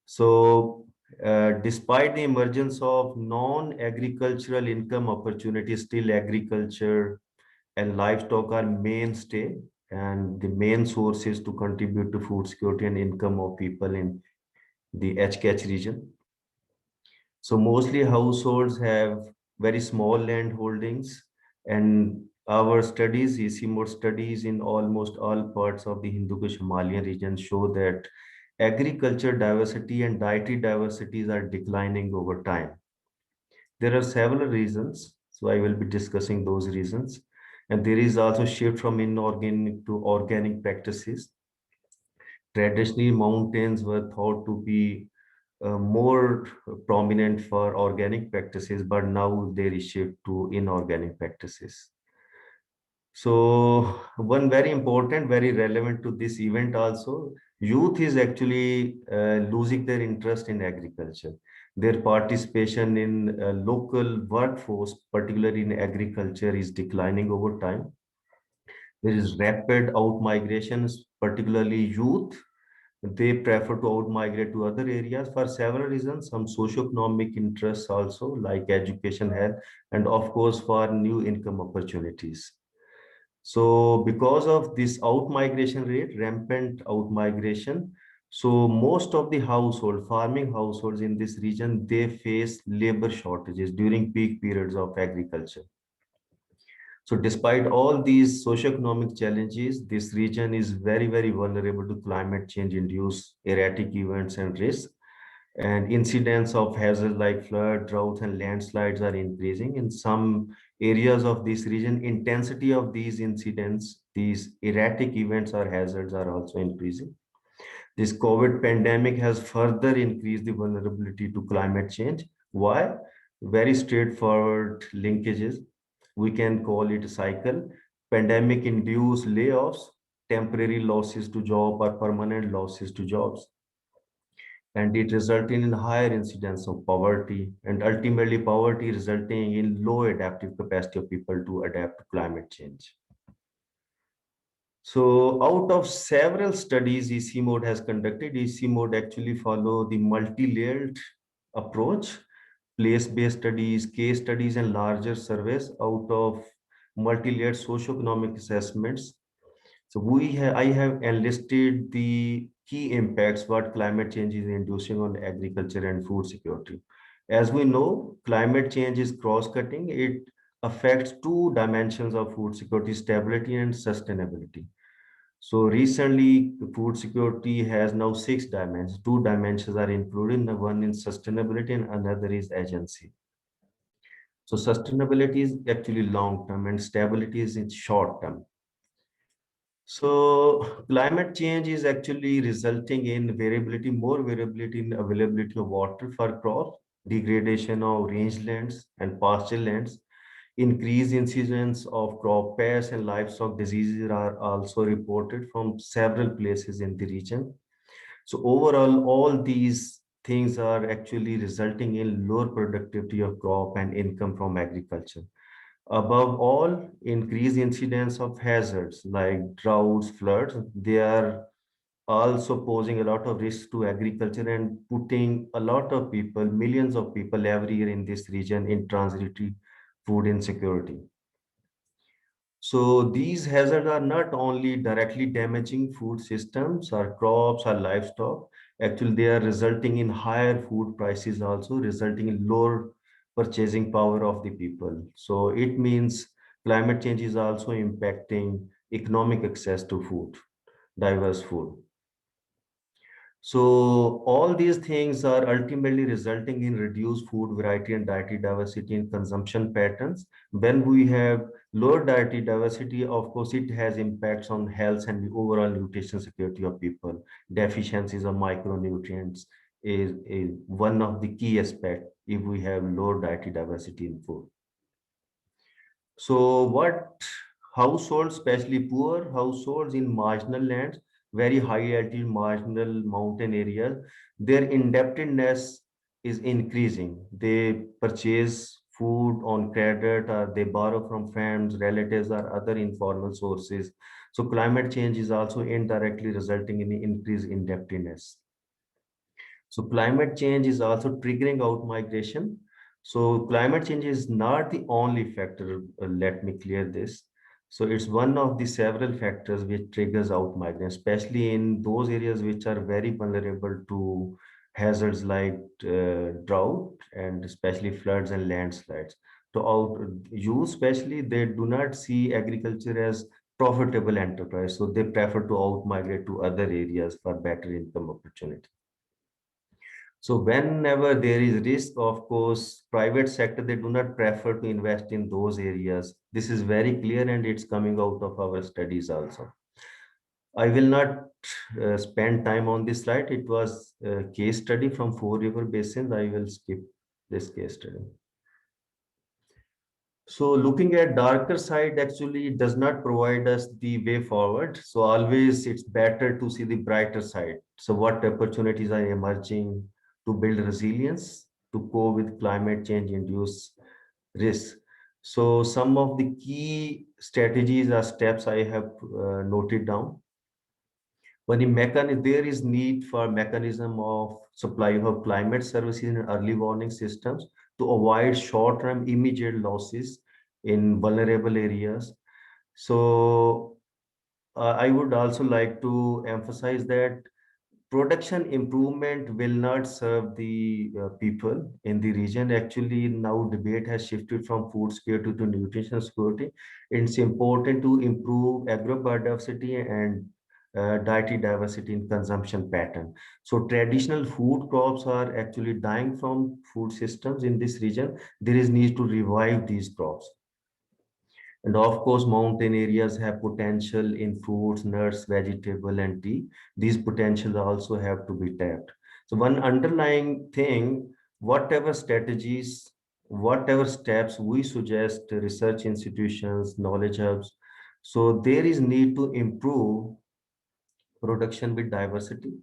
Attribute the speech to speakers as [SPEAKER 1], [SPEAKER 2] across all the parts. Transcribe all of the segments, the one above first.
[SPEAKER 1] So, despite the emergence of non-agricultural income opportunities, still agriculture and livestock are mainstay and the main sources to contribute to food security and income of people in the HKH region. So mostly households have very small land holdings, and our studies, ECMOD studies in almost all parts of the Hindu Kush Himalayan region show that agriculture diversity and dietary diversities are declining over time. There are several reasons, so I will be discussing those reasons. And there is also shift from inorganic to organic practices. Traditionally, mountains were thought to be more prominent for organic practices, but now there is shift to inorganic practices. So one very important, very relevant to this event also, youth is actually losing their interest in agriculture. Their participation in local workforce, particularly in agriculture, is declining over time. There is rapid out migrations, particularly youth. They prefer to out migrate to other areas for several reasons, some socio-economic interests also, like education, health, and of course for new income opportunities. So because of this out migration rate, rampant out migration, so most of the household, farming households in this region, they face labor shortages during peak periods of agriculture. So despite all these socioeconomic challenges, this region is very, very vulnerable to climate change induced erratic events and risks. And incidents of hazards like flood, droughts, and landslides are increasing. In some areas of this region, intensity of these incidents, these erratic events or hazards are also increasing. This COVID pandemic has further increased the vulnerability to climate change. Why? Very straightforward linkages. We can call it a cycle. Pandemic induced layoffs, temporary losses to job or permanent losses to jobs. And it resulting in higher incidence of poverty and ultimately poverty resulting in low adaptive capacity of people to adapt to climate change. So out of several studies ECMOD has conducted, ECMOD actually follow the multi-layered approach, place-based studies, case studies, and larger surveys out of multi-layered socioeconomic assessments. So I have enlisted the key impacts what climate change is inducing on agriculture and food security. As we know, climate change is cross-cutting. It affects two dimensions of food security, stability and sustainability. So recently, food security has now six dimensions. Two dimensions are included. One is sustainability and another is agency. So sustainability is actually long term and stability is in short term. So climate change is actually resulting in variability, more variability in availability of water for crops, degradation of rangelands and pasture lands, increased incidence of crop pests and livestock diseases are also reported from several places in the region. So overall, all these things are actually resulting in lower productivity of crop and income from agriculture. Above all, increased incidence of hazards like droughts, floods, they are also posing a lot of risk to agriculture and putting a lot of people, millions of people every year in this region in transitory food insecurity. So these hazards are not only directly damaging food systems or crops or livestock, actually they are resulting in higher food prices also, resulting in lower purchasing power of the people. So it means climate change is also impacting economic access to food, diverse food. So all these things are ultimately resulting in reduced food variety and dietary diversity in consumption patterns. When we have lower dietary diversity, of course, it has impacts on health and the overall nutrition security of people. Deficiencies of micronutrients is one of the key aspects if we have lower dietary diversity in food. So what households, especially poor households in marginal lands, very high altitude marginal mountain areas, their indebtedness is increasing. They purchase food on credit or they borrow from friends, relatives, or other informal sources. So climate change is also indirectly resulting in increased indebtedness. So climate change is also triggering out migration. So climate change is not the only factor, let me clear this. So it's one of the several factors which triggers out migration, especially in those areas which are very vulnerable to hazards like drought and especially floods and landslides. To out you especially, they do not see agriculture as profitable enterprise, so they prefer to out migrate to other areas for better income opportunity. So whenever there is risk, of course, private sector, they do not prefer to invest in those areas. This is very clear and it's coming out of our studies also. I will not spend time on this slide. It was a case study from Four River Basin. I will skip this case study. So looking at darker side actually does not provide us the way forward. So always it's better to see the brighter side. So what opportunities are emerging to build resilience, to cope with climate change induced risk. So some of the key strategies or steps I have noted down. When there is need for mechanism of supply of climate services and early warning systems to avoid short-term immediate losses in vulnerable areas. So I would also like to emphasize that production improvement will not serve the people in the region. Actually, now debate has shifted from food security to nutrition security. It's important to improve agrobiodiversity and dietary diversity in consumption pattern. So traditional food crops are actually dying from food systems in this region. There is need to revive these crops. And of course, mountain areas have potential in fruits, nuts, vegetable, and tea. These potentials also have to be tapped. So one underlying thing, whatever strategies, whatever steps we suggest to research institutions, knowledge hubs, so there is need to improve production with diversity,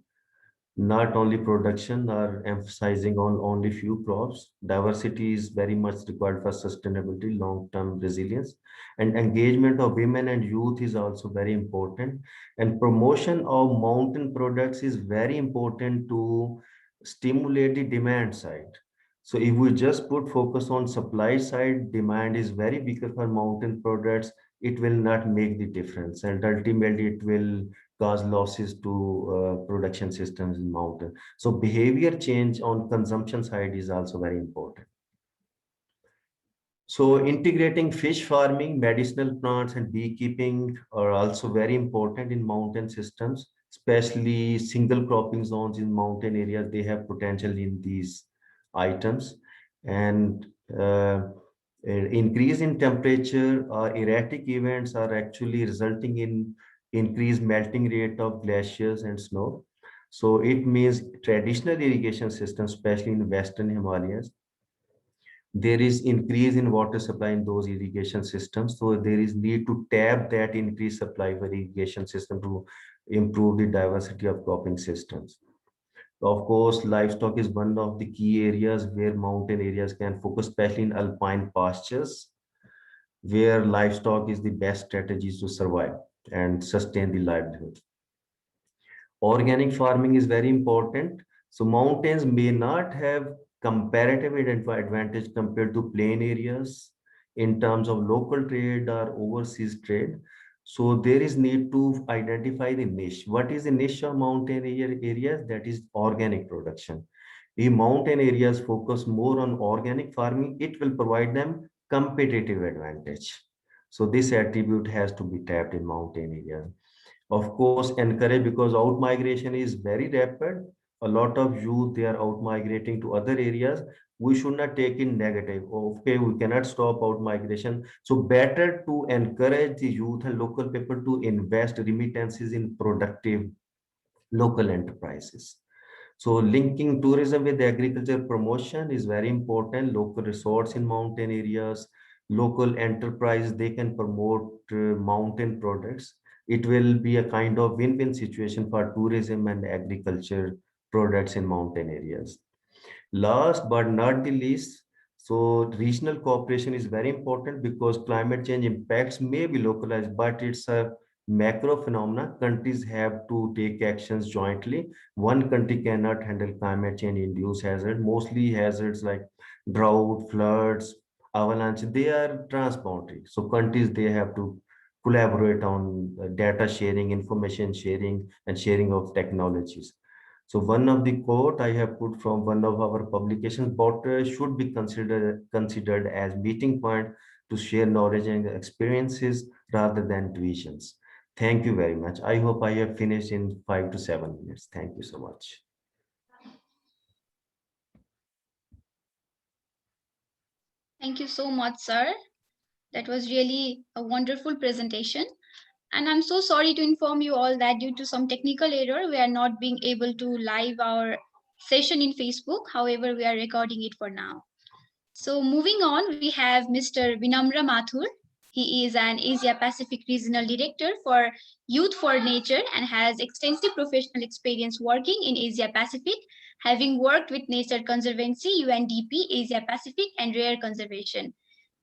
[SPEAKER 1] not only production or emphasizing on only few crops. Diversity is very much required for sustainability, long-term resilience, and engagement of women and youth is also very important. And promotion of mountain products is very important to stimulate the demand side. So if we just put focus on supply side, demand is very weaker for mountain products, it will not make the difference. And ultimately it will cause losses to production systems in mountain. So behavior change on consumption side is also very important. So integrating fish farming, medicinal plants, and beekeeping are also very important in mountain systems, especially single cropping zones in mountain areas. They have potential in these items. And increase in temperature or erratic events are actually resulting in increased melting rate of glaciers and snow. So it means traditional irrigation systems, especially in Western Himalayas, there is increase in water supply in those irrigation systems. So there is need to tap that increased supply for irrigation system to improve the diversity of cropping systems. Of course, livestock is one of the key areas where mountain areas can focus, especially in alpine pastures, where livestock is the best strategies to survive and sustain the livelihood. Organic farming is very important. So mountains may not have comparative advantage compared to plain areas in terms of local trade or overseas trade. So there is need to identify the niche. What is the niche of mountain areas? That is organic production. If mountain areas focus more on organic farming, it will provide them competitive advantage. So this attribute has to be tapped in mountain areas. Of course, encourage, because out migration is very rapid. A lot of youth, they are out migrating to other areas. We should not take in negative. Okay, we cannot stop out migration. So better to encourage the youth and local people to invest remittances in productive local enterprises. So linking tourism with agriculture promotion is very important. Local resorts in mountain areas, local enterprise, they can promote mountain products. It will be a kind of win-win situation for tourism and agriculture products in mountain areas. Last but not the least, so regional cooperation is very important because climate change impacts may be localized, but it's a macro phenomena, countries have to take actions jointly. One country cannot handle climate change induced hazards. Mostly hazards like drought, floods, avalanche, they are transboundary. So countries, they have to collaborate on data sharing, information sharing, and sharing of technologies. So one of the quote I have put from one of our publications, but should be considered as meeting point to share knowledge and experiences rather than divisions. Thank you very much. I hope I have finished in 5 to 7 minutes. Thank you so much.
[SPEAKER 2] Thank you so much, sir. That was really a wonderful presentation. And I'm so sorry to inform you all that due to some technical error, we are not being able to live our session in Facebook. However, we are recording it for now. So moving on, we have Mr. Vinamra Mathur. He is an Asia Pacific Regional Director for Youth for Nature and has extensive professional experience working in Asia Pacific, having worked with Nature Conservancy, UNDP, Asia Pacific, and Rare Conservation.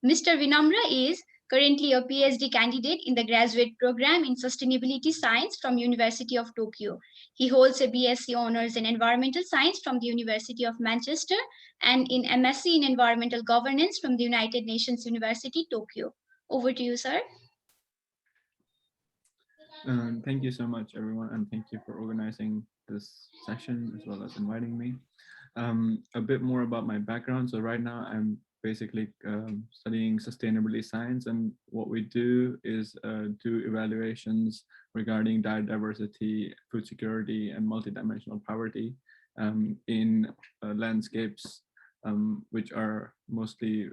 [SPEAKER 2] Mr. Vinamra is currently a PhD candidate in the graduate program in Sustainability Science from University of Tokyo. He holds a BSc Honours in Environmental Science from the University of Manchester and in MSc in Environmental Governance from the United Nations University, Tokyo. Over to you, sir.
[SPEAKER 3] Thank you so much, everyone, and thank you for organizing this session as well as inviting me. A bit more about my background. So right now I'm basically studying sustainability science, and what we do is do evaluations regarding diet diversity, food security, and multidimensional poverty in landscapes which are mostly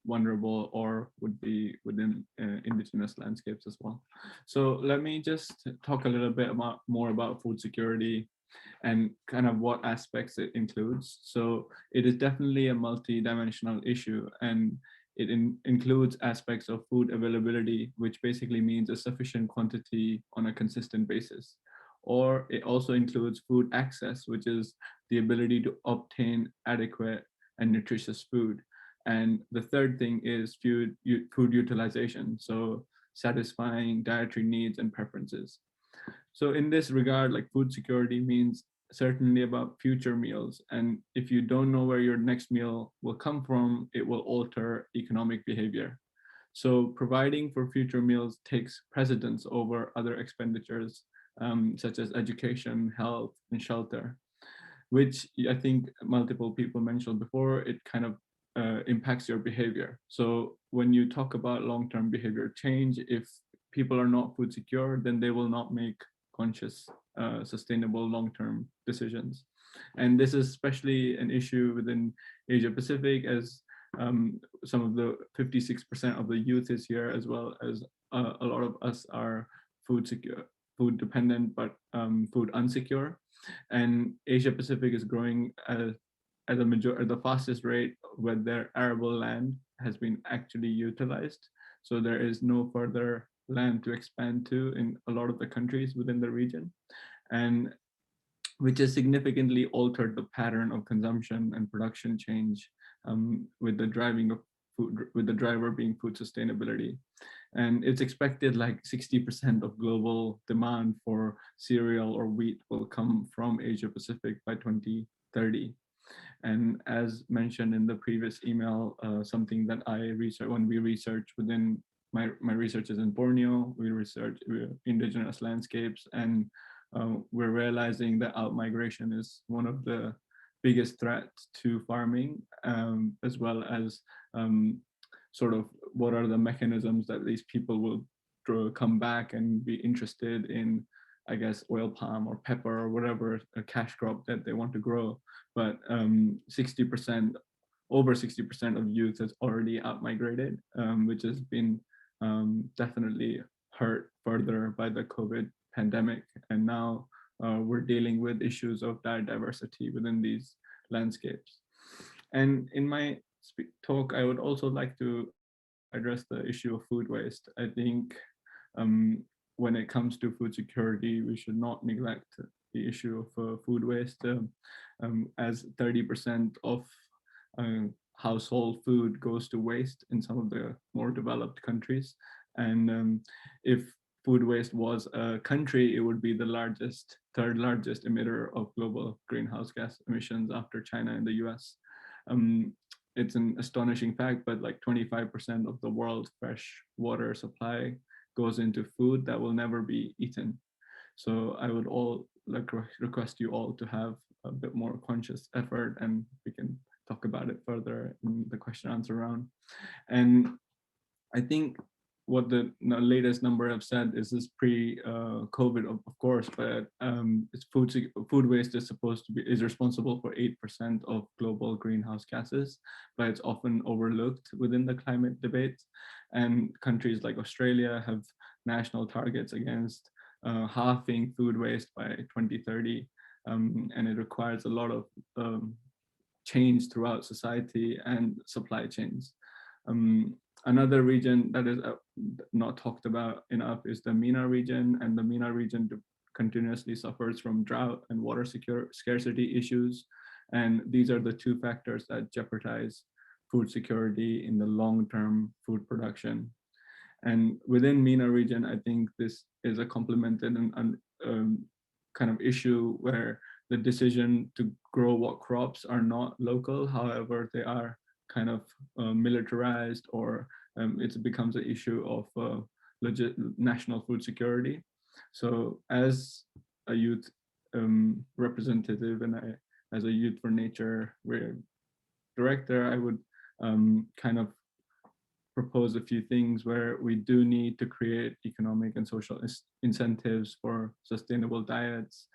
[SPEAKER 3] vulnerable or would be within indigenous landscapes as well. So let me just talk a little bit more about food security and kind of what aspects it includes. So it is definitely a multi-dimensional issue, and it includes aspects of food availability, which basically means a sufficient quantity on a consistent basis. Or it also includes food access, which is the ability to obtain adequate and nutritious food. And the third thing is food utilization, so satisfying dietary needs and preferences. So in this regard, like food security means certainly about future meals. And if you don't know where your next meal will come from, it will alter economic behavior. So providing for future meals takes precedence over other expenditures, such as education, health, and shelter, which I think multiple people mentioned before. It kind of impacts your behavior. So when you talk about long-term behavior change, if people are not food secure, then they will not make conscious, sustainable long-term decisions. And this is especially an issue within Asia Pacific, as some of the 56% of the youth is here, as well as a lot of us are food secure, food dependent, but food unsecure. And Asia Pacific is growing at the fastest rate where their arable land has been actually utilized. So there is no further land to expand to in a lot of the countries within the region, and which has significantly altered the pattern of consumption and production change, with the driving of food, with the driver being food sustainability. And it's expected like 60% of global demand for cereal or wheat will come from Asia Pacific by 2030. And as mentioned in the previous email, something that I research when we research within my research is in Borneo, we research indigenous landscapes, and we're realizing that outmigration is one of the biggest threats to farming, as well as sort of what are the mechanisms that these people will come back and be interested in, I guess, oil palm or pepper or whatever a cash crop that they want to grow. But 60%, over 60% of youth has already outmigrated, which has been definitely hurt further by the COVID pandemic. And now we're dealing with issues of diversity within these landscapes. And in my talk, I would also like to address the issue of food waste. I think when it comes to food security, we should not neglect the issue of food waste, as 30% of household food goes to waste in some of the more developed countries. And if food waste was a country, it would be the third largest emitter of global greenhouse gas emissions after China and the US. It's an astonishing fact, but like 25% of the world's fresh water supply goes into food that will never be eaten. So I would request you all to have a bit more conscious effort, and we can talk about it further in the question answer round. And I think what the latest number have said is this pre-COVID, of course, but it's food waste is responsible for 8% of global greenhouse gases, but it's often overlooked within the climate debate. And countries like Australia have national targets against halving food waste by 2030, and it requires a lot of change throughout society and supply chains. Another region that is not talked about enough is the MENA region, and the MENA region continuously suffers from drought and water scarcity issues. And these are the two factors that jeopardize food security in the long-term food production. And within MENA region, I think this is a complemented and kind of issue where the decision to grow what crops are not local, however, they are kind of militarized, or it becomes an issue of legit national food security. So as a youth representative and as a Youth for Nature director, I would kind of propose a few things where we do need to create economic and social incentives for sustainable diets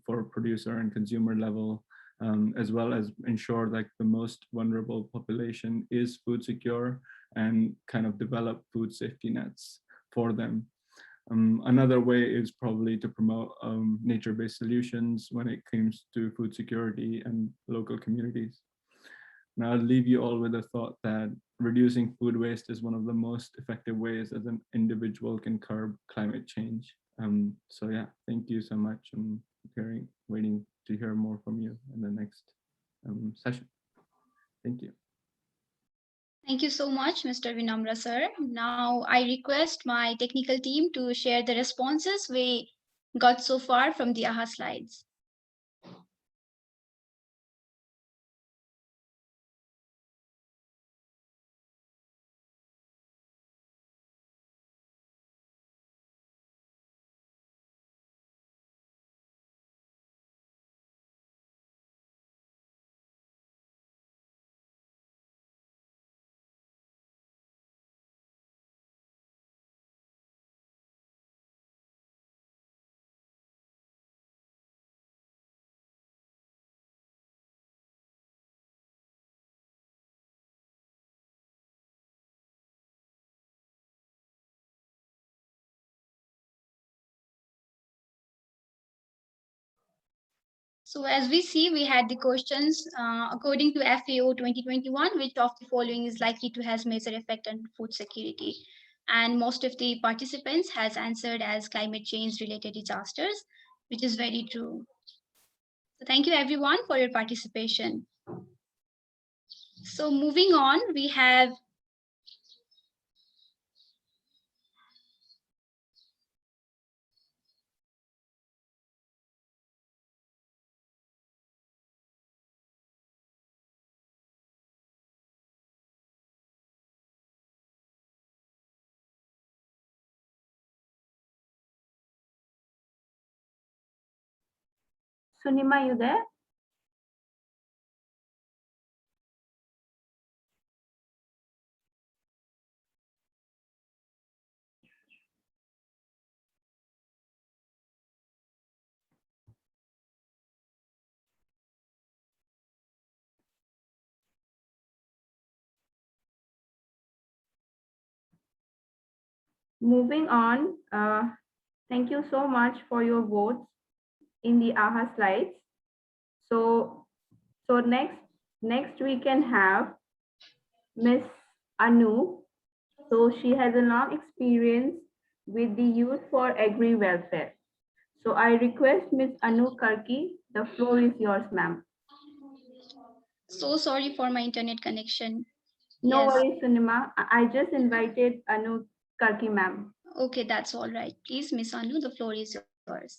[SPEAKER 3] for producer and consumer level, as well as ensure that the most vulnerable population is food secure and kind of develop food safety nets for them. Another way is probably to promote nature-based solutions when it comes to food security and local communities. Now I'll leave you all with a thought that reducing food waste is one of the most effective ways that an individual can curb climate change. So yeah, thank you so much. I'm waiting to hear more from you in the next session. Thank you.
[SPEAKER 2] Thank you so much, Mr. Vinamra sir. Now I request my technical team to share the responses we got so far from the AHA slides. So as we see, we had the questions according to FAO 2021, which of the following is likely to have major effect on food security? And most of the participants has answered as climate change related disasters, which is very true. So thank you everyone for your participation. So moving on, we have
[SPEAKER 4] Sunima, you there? Moving on, thank you so much for your votes in the AHA slides. So next we can have Miss Anu. So she has a long experience with the Youth for Agri Welfare. So I request Miss Anu Karki, the floor is yours, ma'am.
[SPEAKER 2] so sorry for my internet connection.
[SPEAKER 4] No
[SPEAKER 2] Yes.
[SPEAKER 4] worries, Sunima. I just invited Anu Karki, ma'am.
[SPEAKER 2] Okay, that's all right. Please, Miss Anu, the floor is yours.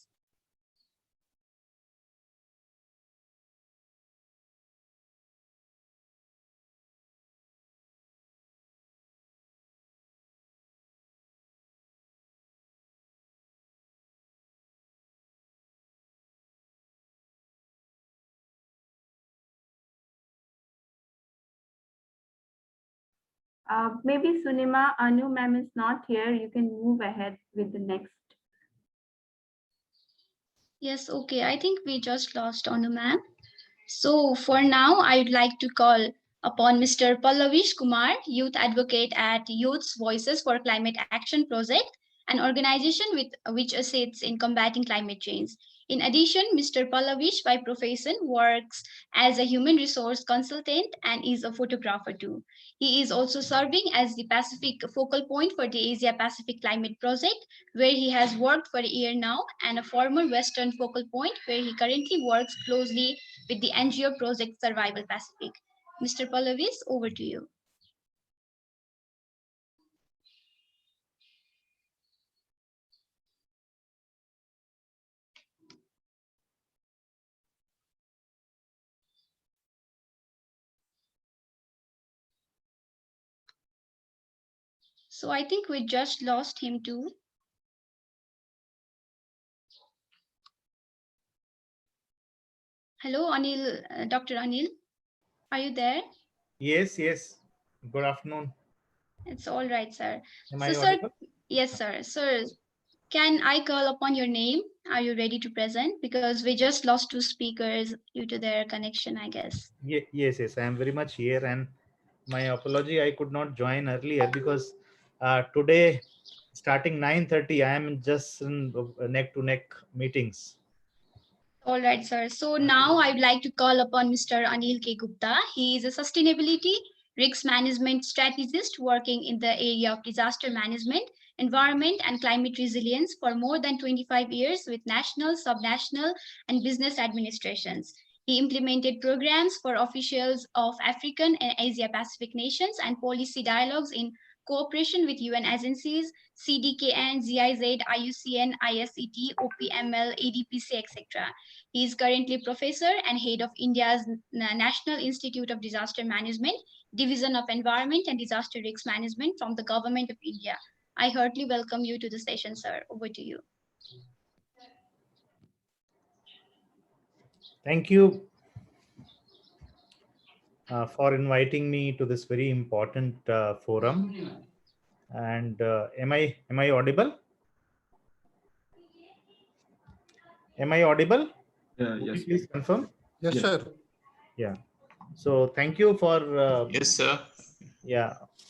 [SPEAKER 4] Maybe Sunima, Anu ma'am is not here. You can move ahead with the next.
[SPEAKER 2] Yes, okay. I think we just lost Anu ma'am. So for now, I would like to call upon Mr. Pallavish Kumar, Youth Advocate at Youth's Voices for Climate Action Project, an organization which assists in combating climate change. In addition, Mr. Pallavish, by profession, works as a human resource consultant and is a photographer too. He is also serving as the Pacific focal point for the Asia Pacific Climate Project, where he has worked for a year now, and a former Western focal point, where he currently works closely with the NGO Project Survival Pacific. Mr. Pallavis, over to you. So I think we just lost him too. Hello, Anil, Dr. Anil, are you there?
[SPEAKER 5] Yes, yes. Good afternoon.
[SPEAKER 2] It's all right, sir.
[SPEAKER 5] Am
[SPEAKER 2] So,
[SPEAKER 5] I
[SPEAKER 2] sir,
[SPEAKER 5] audible?
[SPEAKER 2] yes, sir. Sir, can I call upon your name? Are you ready to present? Because we just lost two speakers due to their connection, I guess.
[SPEAKER 5] Yes, yes. I am very much here, and my apology. I could not join earlier because today, starting 9:30, I am just in neck to neck meetings.
[SPEAKER 2] All right, sir. So now I'd like to call upon Mr. Anil K. Gupta. He is a sustainability risk management strategist working in the area of disaster management, environment, and climate resilience for more than 25 years with national, subnational, and business administrations. He implemented programs for officials of African and Asia Pacific nations and policy dialogues in cooperation with UN agencies, CDKN, GIZ, IUCN, ISET, OPML, ADPC, etc. He is currently professor and head of India's National Institute of Disaster Management, Division of Environment and Disaster Risk Management from the Government of India. I heartily welcome you to the session, sir. Over to you.
[SPEAKER 5] Thank you for inviting me to this very important forum. And am I audible? Am I audible? Would
[SPEAKER 3] Yes.
[SPEAKER 5] you please confirm?
[SPEAKER 6] Yes,
[SPEAKER 3] Yes.
[SPEAKER 6] sir.
[SPEAKER 5] Yeah. So thank you for
[SPEAKER 6] Yes, sir.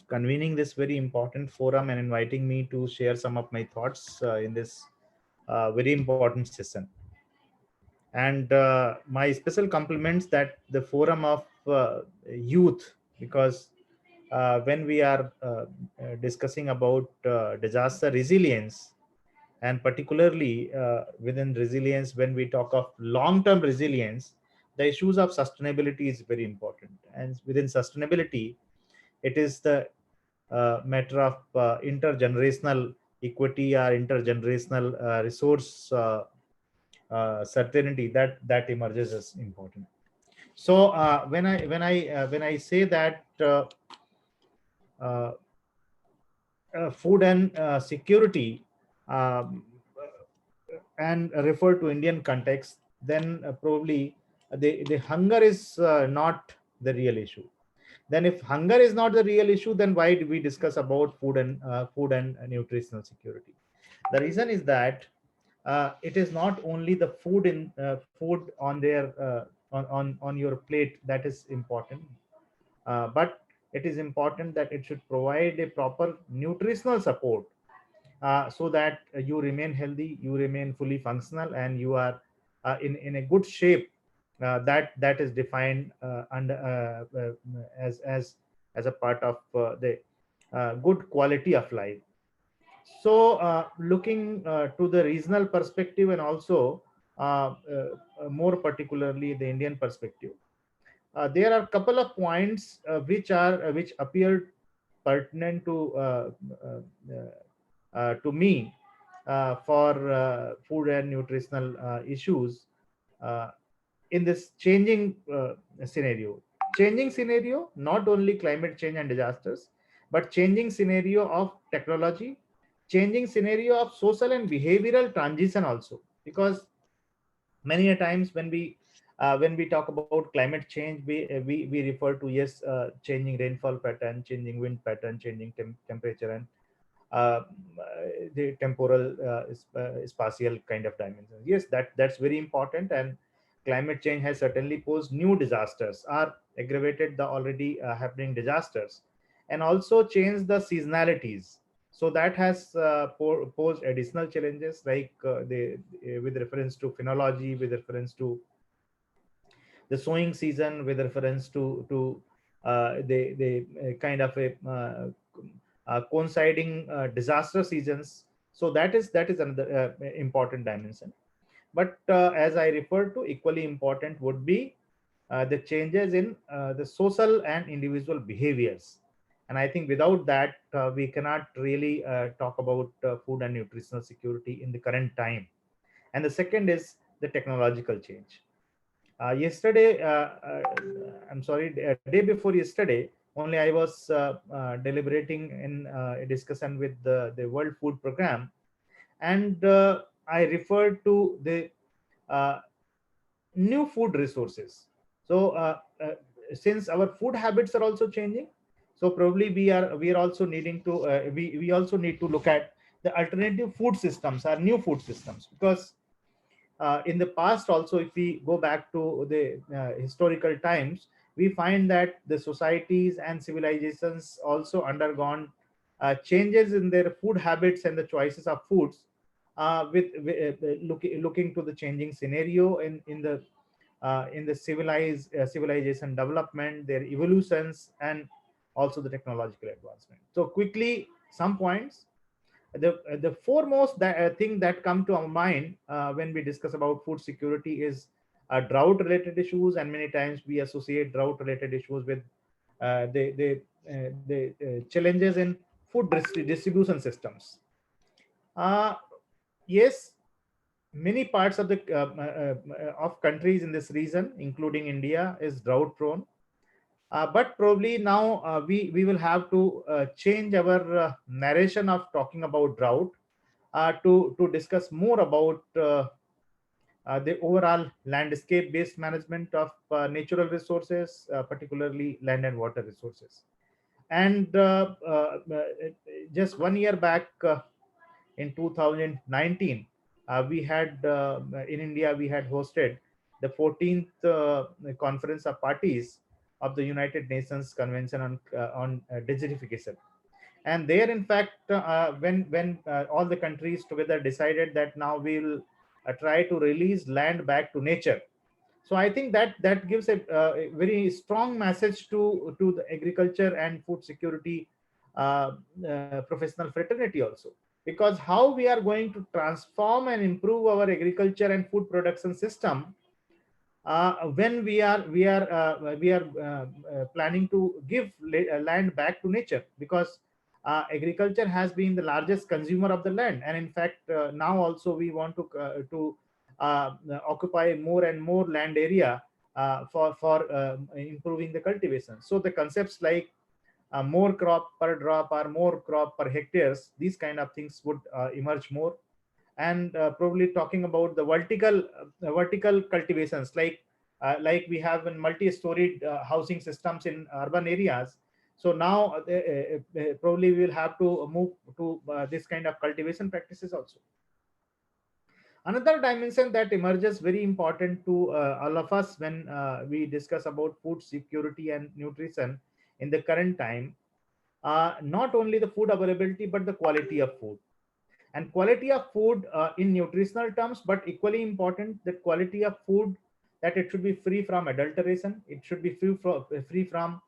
[SPEAKER 5] convening this very important forum and inviting me to share some of my thoughts in this very important session. And my special compliments that the forum of youth, because when we are discussing about disaster resilience, and particularly within resilience, when we talk of long-term resilience, the issues of sustainability is very important. And within sustainability, it is the matter of intergenerational equity or intergenerational resource certainty that emerges as important. So when I say that uh, food and security um, and refer to Indian context, then probably the hunger is not the real issue. Then if hunger is not the real issue, then why do we discuss about food and nutritional security? The reason is that it is not only the food on their on your plate that is important, but it is important that it should provide a proper nutritional support so that you remain healthy, you remain fully functional, and you are in a good shape that is defined under as a part of the good quality of life. So looking to the regional perspective, and also more particularly the Indian perspective, there are a couple of points which appear pertinent to to me for food and nutritional issues uh, in this changing scenario. Changing scenario, not only climate change and disasters, but changing scenario of technology, changing scenario of social and behavioral transition also. Because many a times when we talk about climate change, we refer to, yes, changing rainfall pattern, changing wind pattern, changing temperature, and uh, the temporal spatial kind of dimensions. Yes, that's very important, and climate change has certainly posed new disasters or aggravated the already happening disasters, and also changed the seasonalities. So that has posed additional challenges, like with reference to phenology, with reference to the sowing season, with reference to the kind of a coinciding disaster seasons. So that is another important dimension. But as I referred to, equally important would be the changes in the social and individual behaviors. And I think without that, we cannot really talk about food and nutritional security in the current time. And the second is the technological change. Yesterday, I'm sorry, day before yesterday, only I was deliberating in a discussion with the World Food Program, and I referred to the uh, new food resources. So since our food habits are also changing, so probably we are also needing to we also need to look at the alternative food systems or new food systems. Because in the past also, if we go back to the historical times, we find that the societies and civilizations also undergone changes in their food habits and the choices of foods, looking to the changing scenario in the civilization development, their evolutions, and also the technological advancement. So quickly, some points. The foremost thing that come to our mind when we discuss about food security is drought related issues, and many times we associate drought related issues with the challenges in food distribution systems. uh, yes, many parts of the of countries in this region, including India, is drought prone. But probably now we will have to change our narration of talking about drought to discuss more about the overall landscape based management of natural resources, particularly land and water resources. And just 1 year back, in 2019, we had in India, we had hosted the 14th Conference of Parties of the United Nations Convention on Desertification. And there, in fact, when all the countries together decided that now we'll try to release land back to nature. So I think that gives a very strong message to the agriculture and food security professional fraternity also. Because how we are going to transform and improve our agriculture and food production system when we are planning to give land back to nature. Because agriculture has been the largest consumer of the land, and in fact now also we want to occupy more and more land area for improving the cultivation. So the concepts like more crop per drop or more crop per hectares, these kind of things would emerge more. And probably talking about the vertical cultivations, like we have in multi-storied housing systems in urban areas. So now probably we will have to move to this kind of cultivation practices also. Another dimension that emerges very important to all of us when we discuss about food security and nutrition in the current time, not only the food availability but the quality of food. And quality of food in nutritional terms, but equally important, that quality of food, that it should be free from adulteration, it should be free from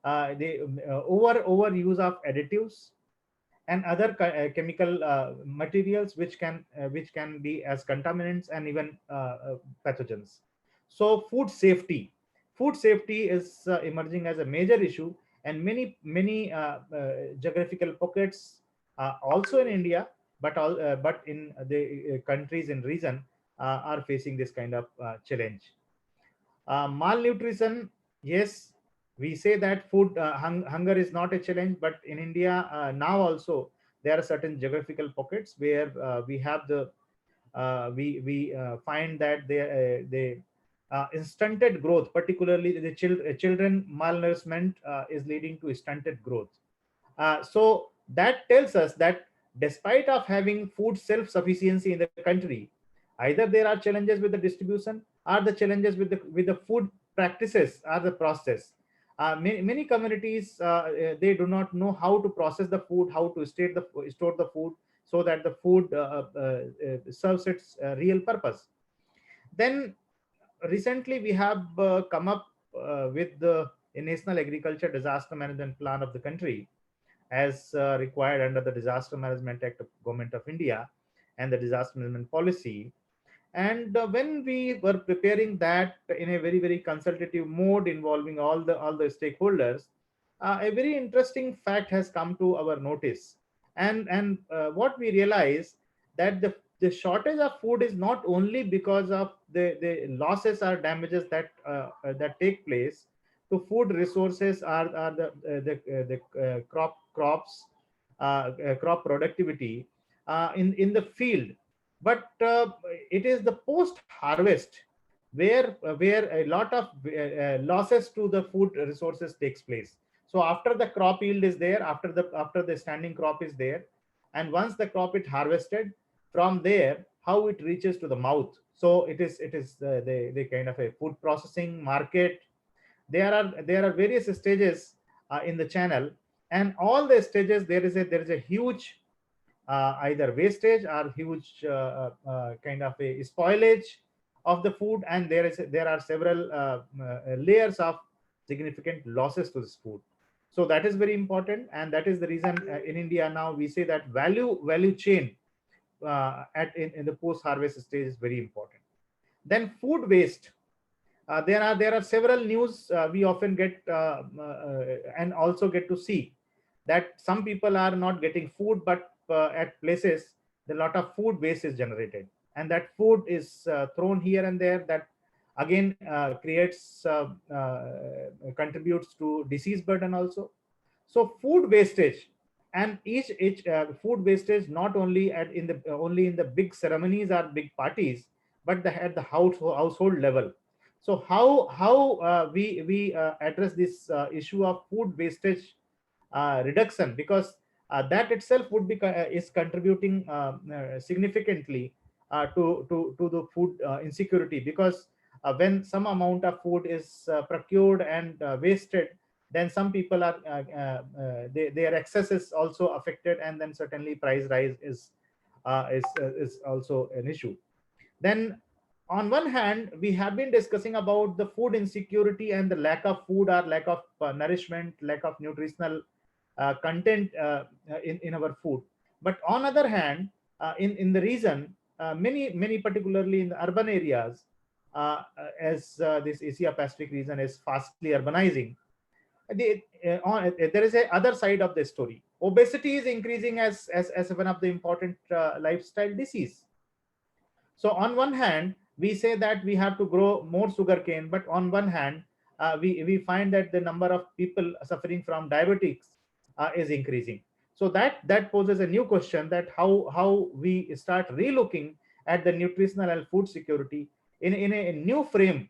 [SPEAKER 5] the over use of additives and other chemical materials which can be as contaminants and even pathogens. So food safety is emerging as a major issue, and many geographical pockets also in India, but in the countries in region are facing this kind of challenge. Malnutrition, yes, we say that food hunger is not a challenge, but in India now also there are certain geographical pockets where we have the we find that they stunted growth, particularly the children malnourishment is leading to stunted growth. So that tells us that despite of having food self-sufficiency in the country, either there are challenges with the distribution or the challenges with the food practices or the process. Many communities they do not know how to process the food, how to store the food so that the food serves its real purpose. Then recently we have come up with the National Agriculture Disaster Management Plan of the country, as required under the Disaster Management Act of Government of India and the Disaster Management Policy. And when we were preparing that in a very consultative mode involving all the stakeholders, a very interesting fact has come to our notice. And what we realize that the shortage of food is not only because of the losses or damages that take place to food resources or the crops crop productivity in the field, but it is the post harvest where a lot of losses to the food resources takes place. So after the crop yield is there, after the standing crop is there, and once the crop is harvested, from there how it reaches to the mouth. So it is the kind of a food processing market. There are various stages in the channel, and all the stages there is a huge either wastage or huge kind of a spoilage of the food, and there are several layers of significant losses to this food. So that is very important, and that is the reason in India now we say that value chain in the post harvest stage is very important. Then food waste. There are several news we often get and also get to see that some people are not getting food, but at places a lot of food waste is generated, and that food is thrown here and there, that again creates contributes to disease burden also. So food wastage, and each food wastage not only only in the big ceremonies or big parties, but at the household level. So how we address this issue of food wastage reduction, because that itself would be is contributing significantly to the food insecurity, because when some amount of food is procured and wasted, then some people are their excess is also affected, and then certainly price rise is also an issue. Then on one hand we have been discussing about the food insecurity and the lack of food or lack of nourishment, lack of nutritional content in our food. But on other hand, in the region, many particularly in the urban areas, as this Asia Pacific region is fastly urbanizing, there is a other side of the story. Obesity is increasing as one of the important lifestyle disease. So on one hand, we say that we have to grow more sugarcane, but on one hand, we find that the number of people suffering from diabetics is increasing. So that poses a new question, that how we start relooking at the nutritional and food security in a new frame,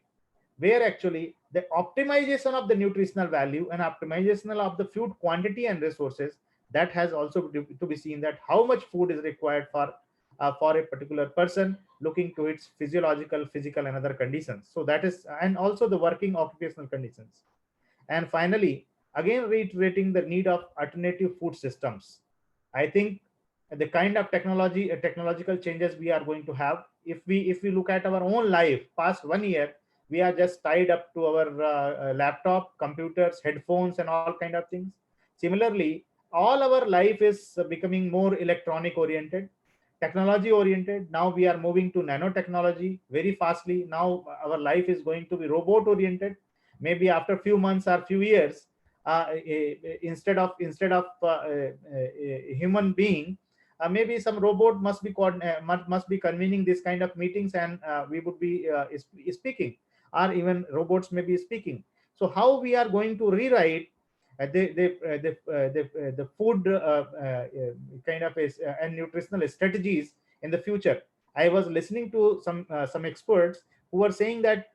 [SPEAKER 5] where actually the optimization of the nutritional value and optimization of the food quantity and resources, that has also to be seen, that how much food is required for a particular person, looking to its physiological, physical, and other conditions. So that is, and also the working occupational conditions. And finally, again reiterating the need of alternative food systems. I think the kind of technological changes we are going to have, if we look at our own life past 1 year, we are just tied up to our laptop, computers, headphones, and all kind of things. Similarly, all our life is becoming more electronic oriented, technology oriented. Now we are moving to nanotechnology very fastly. Now our life is going to be robot oriented. Maybe after few months or few years, instead of a human being, maybe some robot must be must be convening this kind of meetings, and we would be speaking, or even robots may be speaking. So how we are going to rewrite the food kind of and nutritional strategies in the future? I was listening to some experts who were saying that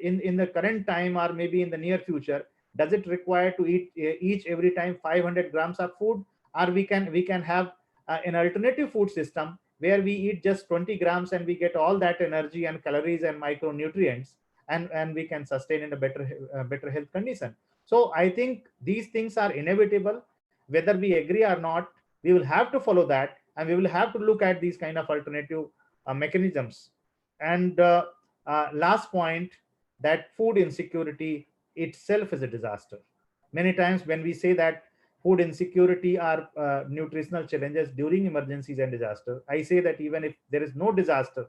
[SPEAKER 5] in the current time, or maybe in the near future, does it require to eat each every time 500 grams of food, or we can have an alternative food system where we eat just 20 grams and we get all that energy and calories and micronutrients, and we can sustain in a better health condition. So I think these things are inevitable, whether we agree or not. We will have to follow that, and we will have to look at these kind of alternative mechanisms. And last point, that food insecurity itself is a disaster. Many times when we say that food insecurity are nutritional challenges during emergencies and disaster, I say that even if there is no disaster,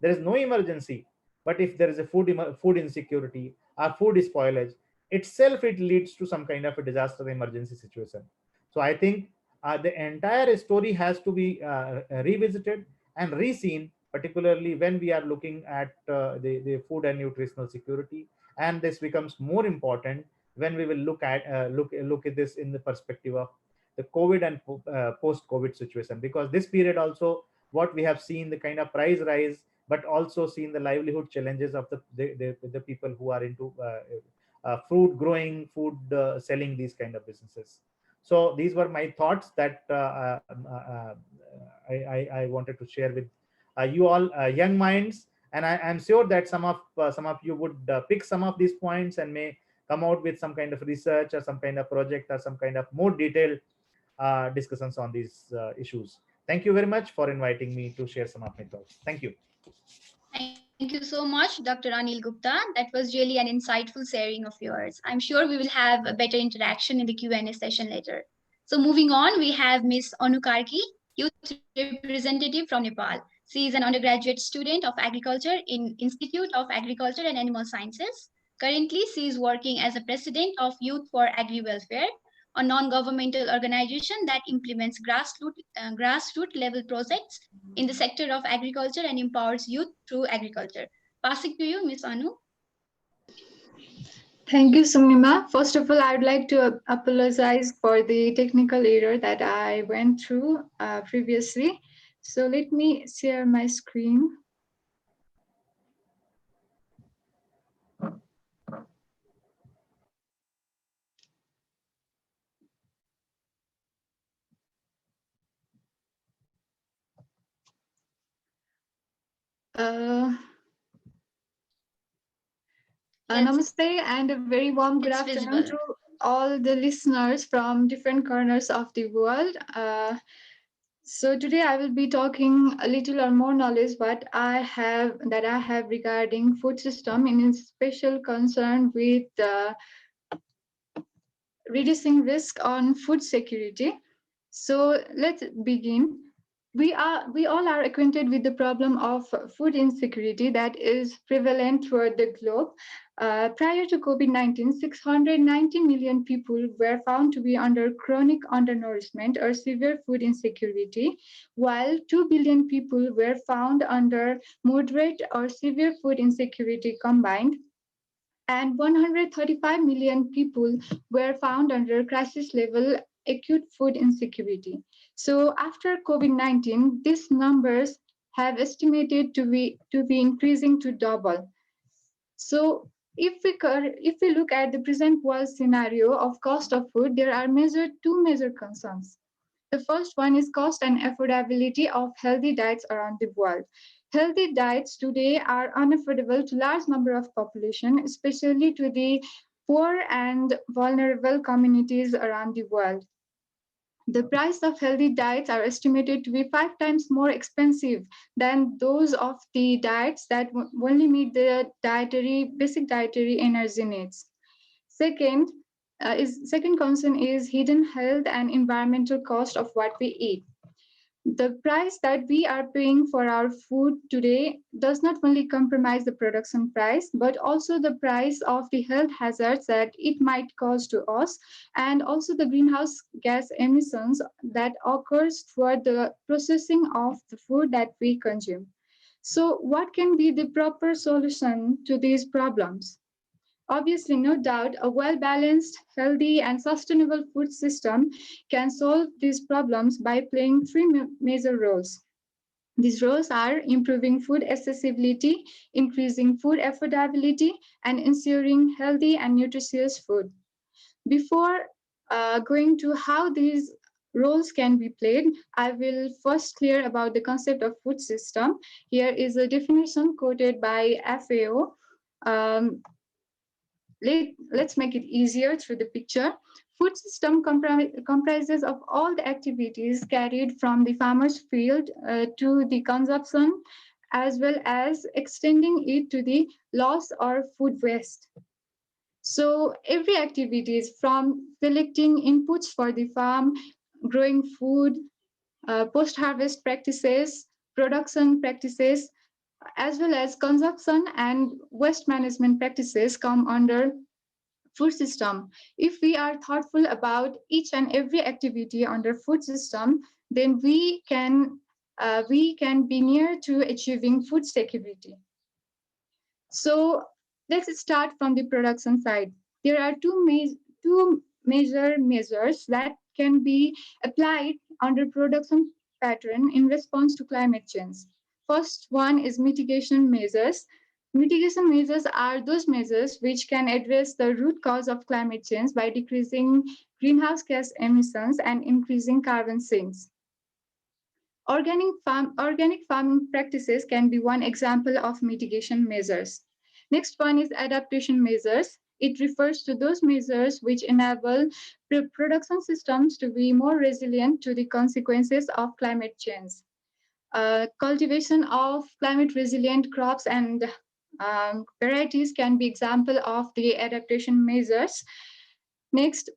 [SPEAKER 5] there is no emergency, but if there is a food insecurity or food spoilage, itself it leads to some kind of a disaster emergency situation. So I think the entire story has to be revisited and reseen, particularly when we are looking at the food and nutritional security. And this becomes more important when we will look at this in the perspective of the COVID and post-COVID situation, because this period also, what we have seen, the kind of price rise, but also seen the livelihood challenges of the people who are into fruit growing, food selling, these kind of businesses. So these were my thoughts that I wanted to share with you all, young minds, and I'm sure that some of you would pick some of these points and may come out with some kind of research or some kind of project or some kind of more detailed discussions on these issues. Thank you very much for inviting me to share some of my thoughts. Thank you.
[SPEAKER 2] Thank you so much, Dr. Anil Gupta. That was really an insightful sharing of yours. I'm sure we will have a better interaction in the Q&A session later. So moving on, we have Ms. Anu Karki, youth representative from Nepal. She is an undergraduate student of agriculture in Institute of Agriculture and Animal Sciences. Currently, she is working as a president of Youth for Agri Welfare, a non-governmental organization that implements grassroots level projects in the sector of agriculture and empowers youth through agriculture. Passing to you, Ms. Anu.
[SPEAKER 6] Thank you, Sumnima. First of all, I would like to apologize for the technical error that I went through previously. So let me share my screen. Namaste and a very warm good afternoon to all the listeners from different corners of the world. So today I will be talking a little or more knowledge what I have regarding food system, in special concern with reducing risk on food security. So let's begin. We all are acquainted with the problem of food insecurity that is prevalent throughout the globe. Prior to COVID-19, 690 million people were found to be under chronic undernourishment or severe food insecurity, while 2 billion people were found under moderate or severe food insecurity combined, and 135 million people were found under crisis level acute food insecurity. So after COVID-19, these numbers have estimated to be increasing to double. So if we look at the present world scenario of cost of food, there are two major concerns. The first one is cost and affordability of healthy diets around the world. Healthy diets today are unaffordable to large number of population, especially to the poor and vulnerable communities around the world. The price of healthy diets are estimated to be 5 times more expensive than those of the diets that only meet the basic dietary energy needs. Second concern is hidden health and environmental cost of what we eat. The price that we are paying for our food today does not only compromise the production price, but also the price of the health hazards that it might cause to us, and also the greenhouse gas emissions that occurs throughout the processing of the food that we consume. So what can be the proper solution to these problems? Obviously, no doubt, a well-balanced, healthy, and sustainable food system can solve these problems by playing three major roles. These roles are improving food accessibility, increasing food affordability, and ensuring healthy and nutritious food. Before going to how these roles can be played, I will first clear about the concept of food system. Here is a definition quoted by FAO. Um, let's make it easier through the picture. Food system comprises of all the activities carried from the farmer's field to the consumption, as well as extending it to the loss or food waste. So every activity is from selecting inputs for the farm, growing food, post-harvest practices, production practices, as well as consumption and waste management practices come under food system. If we are thoughtful about each and every activity under food system, then we can be near to achieving food security. So let's start from the production side. There are two major measures that can be applied under production pattern in response to climate change. First one is mitigation measures. Mitigation measures are those measures which can address the root cause of climate change by decreasing greenhouse gas emissions and increasing carbon sinks. Organic farming practices can be one example of mitigation measures. Next one is adaptation measures. It refers to those measures which enable production systems to be more resilient to the consequences of climate change. Cultivation of climate resilient crops and varieties can be example of the adaptation measures. Next,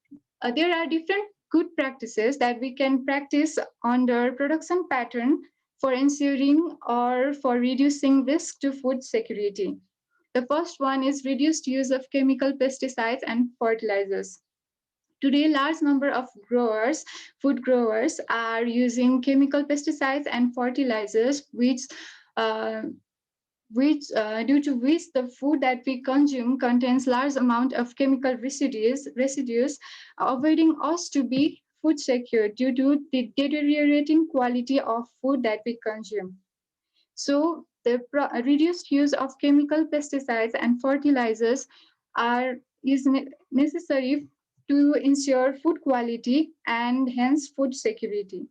[SPEAKER 6] there are different good practices that we can practice under production pattern for ensuring or for reducing risk to food security. The first one is reduced use of chemical pesticides and fertilizers. Today, large number of food growers are using chemical pesticides and fertilizers, uh, due to which the food that we consume contains large amount of chemical residues, avoiding us to be food secure due to the deteriorating quality of food that we consume. So the reduced use of chemical pesticides and fertilizers is necessary to ensure food quality and hence food security.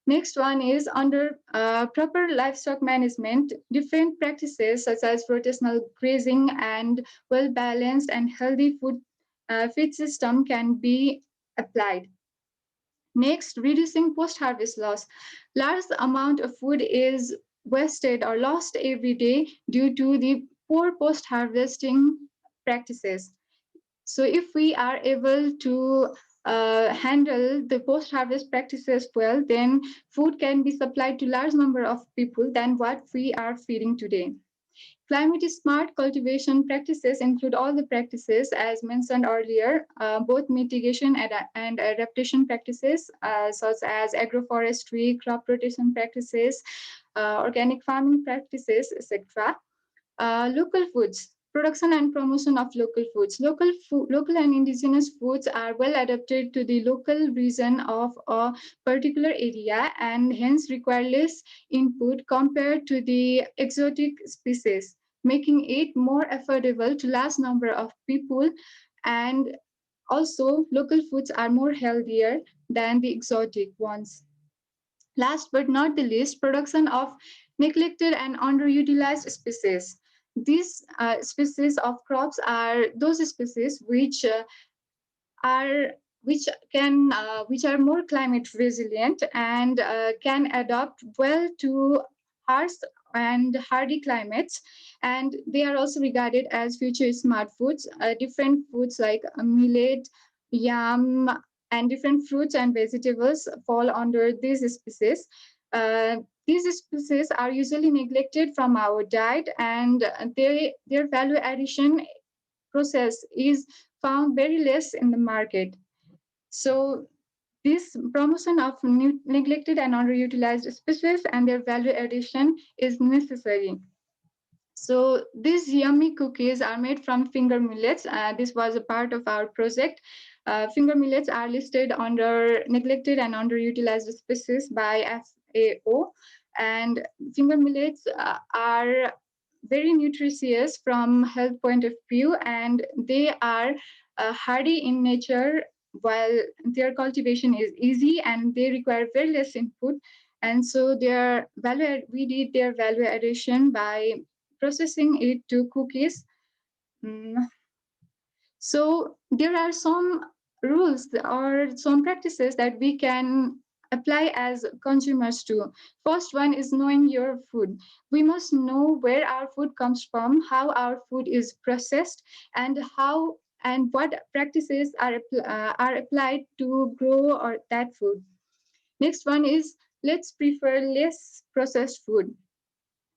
[SPEAKER 6] Next one is under proper livestock management, different practices such as rotational grazing and well-balanced and healthy feed system can be applied. Next, reducing post-harvest loss. Large amount of food is wasted or lost every day due to the poor post-harvesting practices. So if we are able to handle the post-harvest practices well, then food can be supplied to large number of people than what we are feeding today. Climate smart cultivation practices include all the practices as mentioned earlier, both mitigation and adaptation practices, such as agroforestry, crop rotation practices, organic farming practices, etc. Local foods, production and promotion of local foods. Local and indigenous foods are well adapted to the local region of a particular area and hence require less input compared to the exotic species, making it more affordable to large number of people. And also, local foods are more healthier than the exotic ones. Last but not the least, production of neglected and underutilized species. These species of crops are those species are which are more climate resilient and can adapt well to harsh and hardy climates, and they are also regarded as future smart foods. Different foods like millet, yam, and different fruits and vegetables fall under these species. These species are usually neglected from our diet, and their value addition process is found very less in the market. So this promotion of neglected and underutilized species and their value addition is necessary. So these yummy cookies are made from finger millets. This was a part of our project. Finger millets are listed under neglected and underutilized species by FAO. And finger millets are very nutritious from health point of view, and they are hardy in nature, while their cultivation is easy and they require very less input. And so we did their value addition by processing it to cookies. So there are some rules or some practices that we can apply as consumers too. First one is knowing your food. We must know where our food comes from, how our food is processed, and how and what practices are applied to grow or that food. Next one is let's prefer less processed food.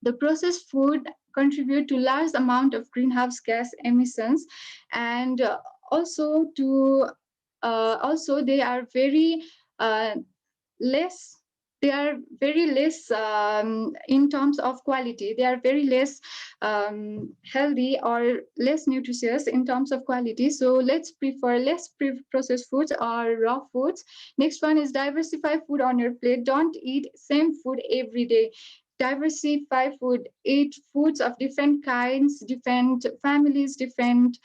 [SPEAKER 6] The processed food contribute to large amount of greenhouse gas emissions, and also they are very less they are very less in terms of quality. They are very less healthy or less nutritious in terms of quality. So let's prefer less processed foods or raw foods. Next one is diversify food on your plate. Don't eat same food every day. Diversify food. Eat foods of different kinds, different families, different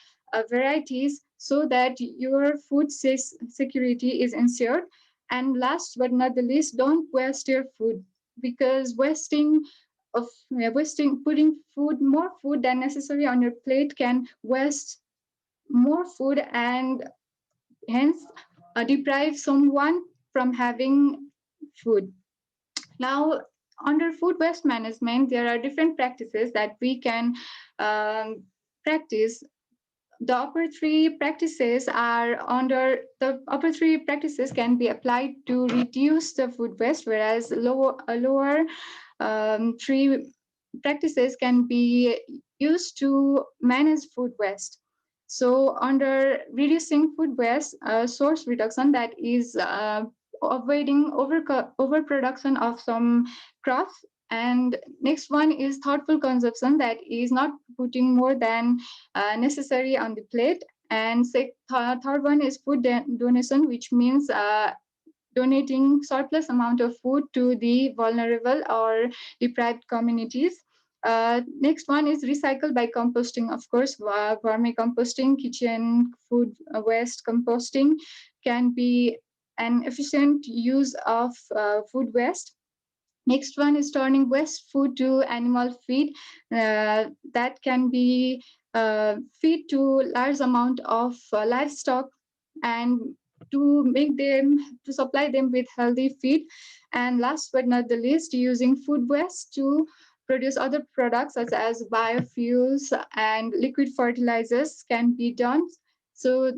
[SPEAKER 6] varieties, so that your food security is ensured. And last but not the least, don't waste your food, because putting more food than necessary on your plate can waste more food and hence deprive someone from having food. Now, under food waste management, there are different practices that we can practice. The upper three practices can be applied to reduce the food waste, whereas lower three practices can be used to manage food waste. So under reducing food waste, source reduction, that is avoiding overproduction of some crops. And next one is thoughtful consumption, that is not putting more than necessary on the plate. And third one is food donation, which means donating surplus amount of food to the vulnerable or deprived communities. Next one is recycle by composting. Of course, vermicomposting, kitchen food waste composting can be an efficient use of food waste. Next one is turning waste food to animal feed. That can be feed to large amount of livestock and to supply them with healthy feed. And last but not the least, using food waste to produce other products such as biofuels and liquid fertilizers can be done. So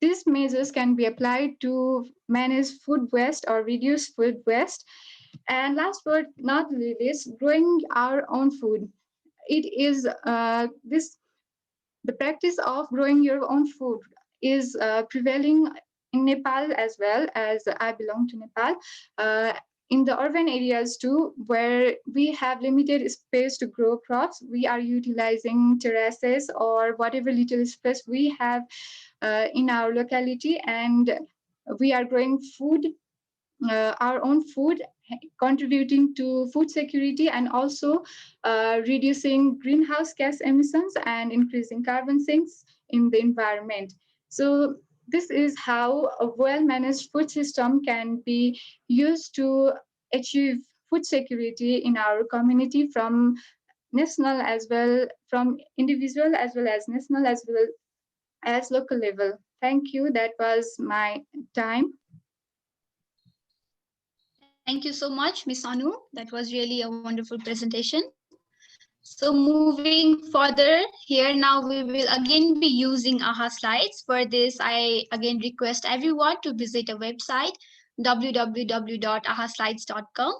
[SPEAKER 6] these measures can be applied to manage food waste or reduce food waste. And last but not least, growing our own food. It is the practice of growing your own food is prevailing in Nepal as well, as I belong to Nepal. In the urban areas too, where we have limited space to grow crops, we are utilizing terraces or whatever little space we have in our locality, and we are growing food, our own food, contributing to food security and also reducing greenhouse gas emissions and increasing carbon sinks in the environment. So this is how a well-managed food system can be used to achieve food security in our community, from national as well, from individual as well as national as well as local level. Thank you. That was my time.
[SPEAKER 2] Thank you so much, Ms. Anu. That was really a wonderful presentation. So moving further, here now we will again be using AHA slides. For this, I again request everyone to visit a website www.ahaslides.com.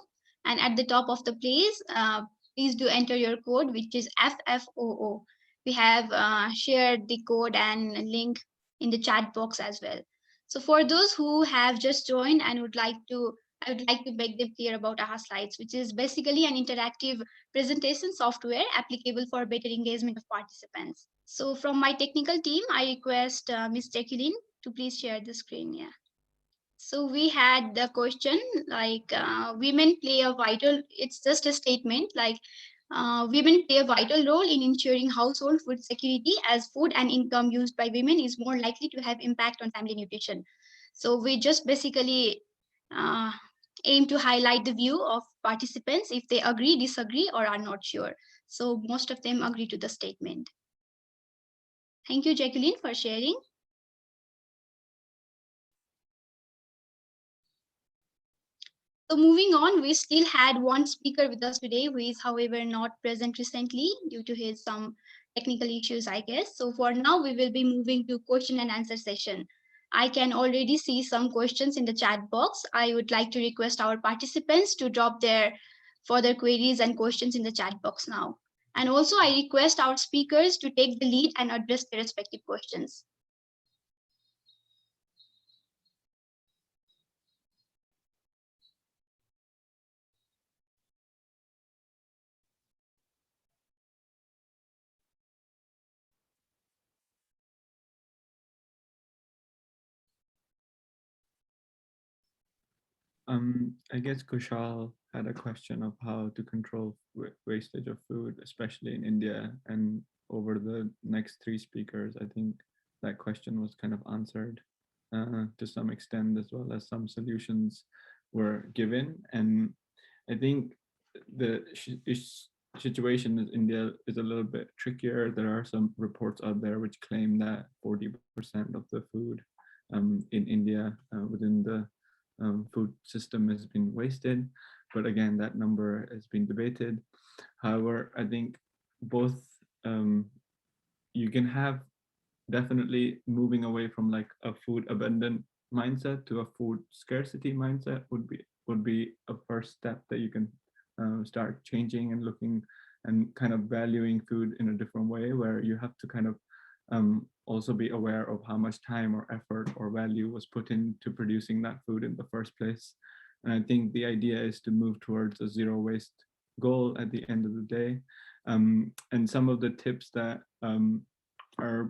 [SPEAKER 2] And at the top of the place, please do enter your code, which is FFOO. We have shared the code and link in the chat box as well. So for those who have just joined and I would like to make them clear about AHA Slides, which is basically an interactive presentation software applicable for better engagement of participants. So from my technical team, I request Ms. Jacqueline to please share the screen. Yeah. So we had the question like women play a vital, it's just a statement like women play a vital role in ensuring household food security, as food and income used by women is more likely to have impact on family nutrition. So we just basically uh, aim to highlight the view of participants if they agree, disagree, or are not sure. So most of them agree to the statement. Thank you, Jacqueline, for sharing. So moving on, we still had one speaker with us today who is, however, not present recently due to his some technical issues, I guess. So for now, we will be moving to question and answer session. I can already see some questions in the chat box. I would like to request our participants to drop their further queries and questions in the chat box now. And also I request our speakers to take the lead and address their respective questions.
[SPEAKER 3] I guess Kushal had a question of how to control wastage of food, especially in India. And over the next three speakers, I think that question was kind of answered to some extent, as well as some solutions were given. And I think the situation in India is a little bit trickier. There are some reports out there which claim that 40% of the food in India within the food system has been wasted, but again, that number has been debated. However, I think both you can have definitely moving away from like a food abundant mindset to a food scarcity mindset would be a first step that you can start changing and looking and kind of valuing food in a different way, where you have to kind of also be aware of how much time or effort or value was put into producing that food in the first place. And I think the idea is to move towards a zero waste goal at the end of the day. And some of the tips that are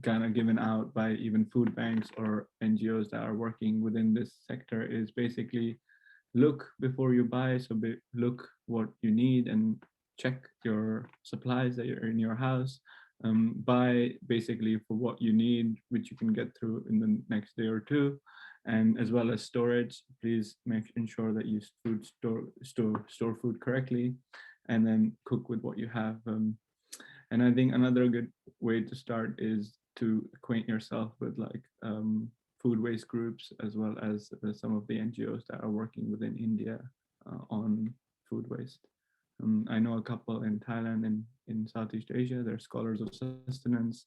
[SPEAKER 3] kind of given out by even food banks or NGOs that are working within this sector is basically look before you buy. So look what you need and check your supplies that are in your house. Buy basically for what you need, which you can get through in the next day or two. And as well as storage, please ensure that you store food correctly, and then cook with what you have. And I think another good way to start is to acquaint yourself with like food waste groups, as well as some of the NGOs that are working within India on food waste. I know a couple in Thailand and in Southeast Asia. They're Scholars of Sustenance,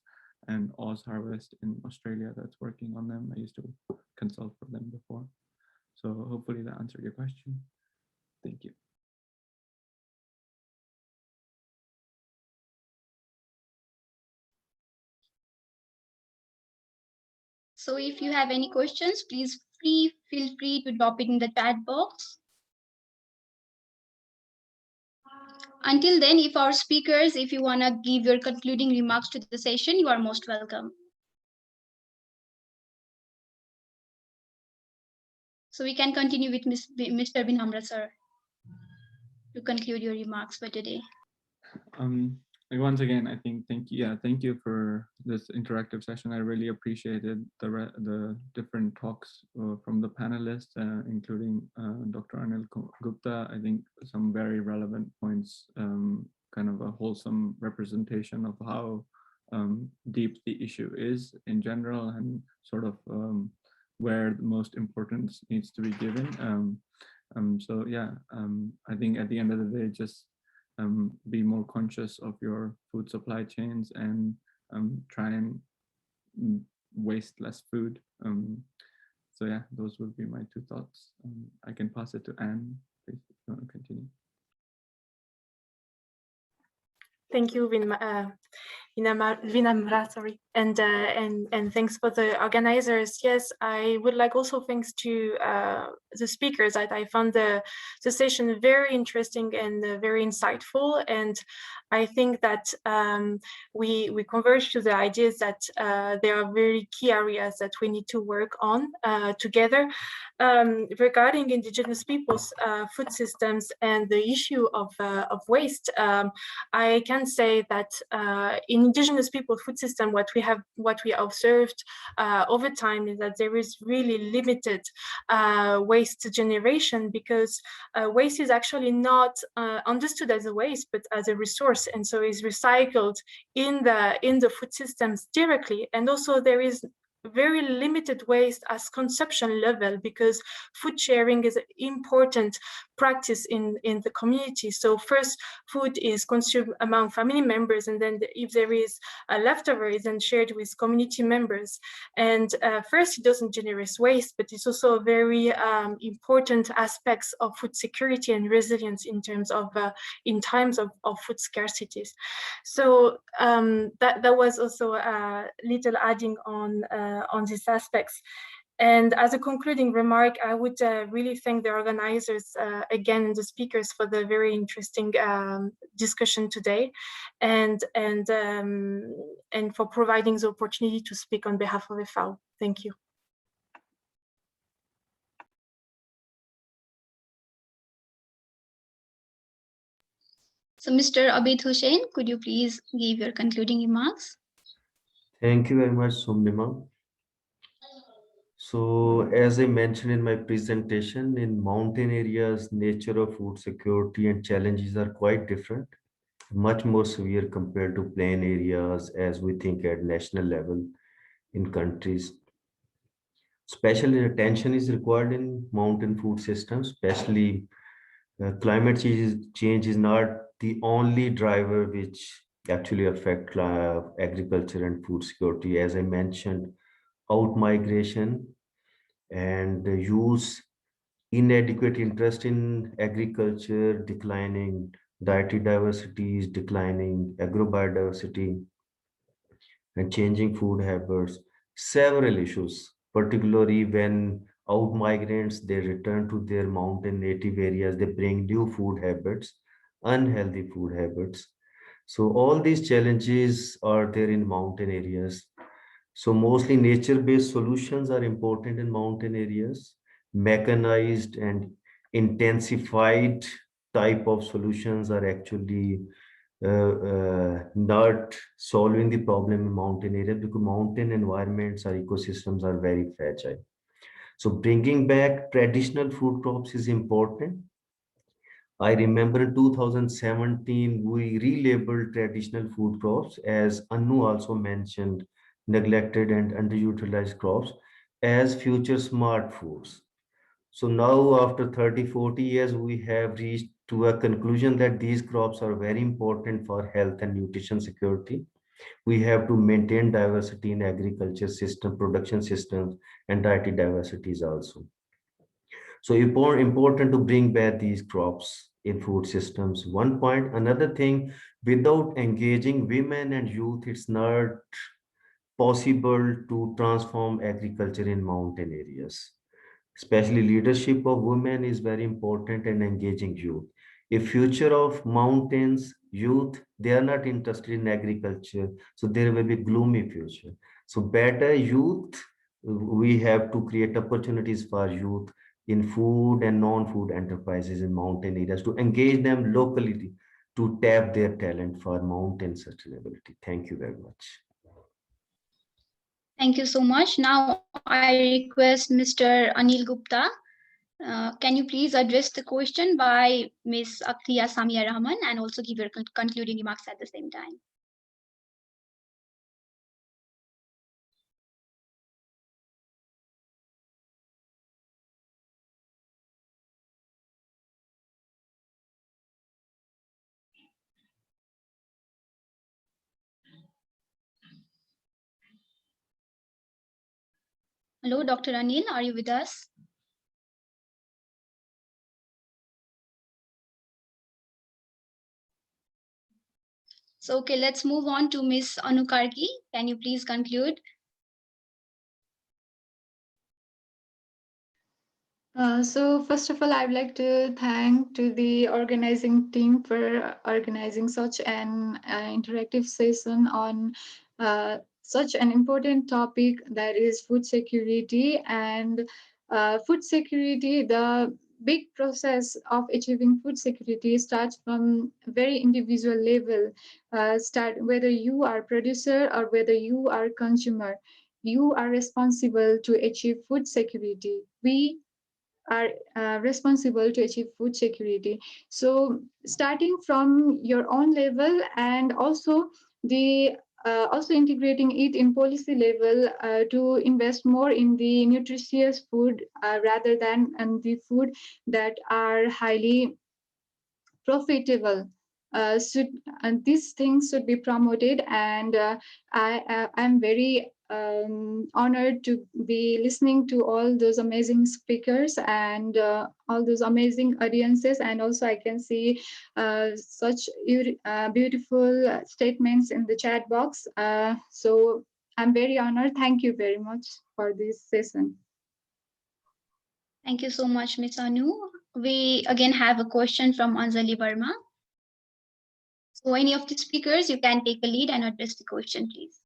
[SPEAKER 3] and Oz Harvest in Australia that's working on them. I used to consult for them before. So hopefully that answered your question. Thank you.
[SPEAKER 2] So if you have any questions, please feel free to drop it in the chat box. Until then, if our speakers, if you want to give your concluding remarks to the session, you are most welcome. So we can continue with Mr. Binamra, sir, to conclude your remarks for today.
[SPEAKER 3] Once again, I think thank you for this interactive session. I really appreciated the different talks from the panelists, including Dr. Anil Gupta. I think some very relevant points, kind of a wholesome representation of how deep the issue is in general, and sort of where the most importance needs to be given. So yeah, I think at the end of the day, just be more conscious of your food supply chains and try and waste less food. So yeah, those would be my two thoughts. I can pass it to Anne, please, if you want to continue.
[SPEAKER 7] Thank you, Vinamra, sorry, and thanks for the organizers. Yes, I would like also thanks to the speakers. I found the session very interesting and very insightful, and I think that we converge to the ideas that there are very key areas that we need to work on together regarding indigenous peoples' food systems and the issue of waste. I can say that in indigenous people food system, what we observed over time is that there is really limited waste generation, because waste is actually not understood as a waste, but as a resource, and so is recycled in the food systems directly. And also there is very limited waste as consumption level, because food sharing is an important practice in the community. So first, food is consumed among family members, and then if there is a leftover, is then shared with community members. And first, it doesn't generate waste, but it's also a very important aspects of food security and resilience in terms of in times of food scarcities. So that was also a little adding on these aspects. And as a concluding remark, I would really thank the organizers again and the speakers for the very interesting discussion today, and for providing the opportunity to speak on behalf of FAO. Thank you.
[SPEAKER 2] So Mr. Abid Hussain, could you please give your concluding remarks?
[SPEAKER 1] Thank you very much, Somnima. So as I mentioned in my presentation, in mountain areas, nature of food security and challenges are quite different, much more severe compared to plain areas as we think at national level in countries. Special attention is required in mountain food systems, especially climate change is not the only driver which actually affect agriculture and food security. As I mentioned, out migration and the use, inadequate interest in agriculture, declining dietary diversities, declining agrobiodiversity, and changing food habits, several issues, particularly when out migrants, they return to their mountain native areas, they bring new food habits, unhealthy food habits. So all these challenges are there in mountain areas. So mostly nature-based solutions are important in mountain areas. Mechanized and intensified type of solutions are actually not solving the problem in mountain areas, because mountain environments or ecosystems are very fragile. So bringing back traditional food crops is important. I remember in 2017, we relabeled traditional food crops, as Anu also mentioned, neglected and underutilized crops, as future smart foods. So now after 30, 40 years, we have reached to a conclusion that these crops are very important for health and nutrition security. We have to maintain diversity in agriculture system, production systems, and dietary diversities also. So important to bring back these crops in food systems. One point, another thing, without engaging women and youth, it's not possible to transform agriculture in mountain areas. Especially leadership of women is very important, and engaging youth. If future of mountains, youth, they are not interested in agriculture, so there will be gloomy future. So better youth, we have to create opportunities for youth in food and non-food enterprises in mountain areas, to engage them locally, to tap their talent for mountain sustainability. Thank you very much.
[SPEAKER 2] Thank you so much. Now I request Mr. Anil Gupta. Can you please address the question by Ms. Akhtiya Samia Rahman, and also give your concluding remarks at the same time? Hello, Dr. Anil, are you with us? So, okay, let's move on to Ms. Anu Karki. Can you please conclude?
[SPEAKER 6] So first of all, I would like to thank to the organizing team for organizing such an interactive session on such an important topic, that is food security. And food security, the big process of achieving food security starts from very individual level. Start whether you are producer or whether you are consumer, you are responsible to achieve food security. We are responsible to achieve food security. So starting from your own level, and also the also integrating it in policy level to invest more in the nutritious food rather than the food that are highly profitable. Should and these things should be promoted, and I'm very honored to be listening to all those amazing speakers and all those amazing audiences. And also I can see such beautiful statements in the chat box. So I'm very honored. Thank you very much for this session.
[SPEAKER 2] Thank you so much, Ms. Anu. We again have a question from Anjali Verma. So any of the speakers, you can take a lead and address the question, please.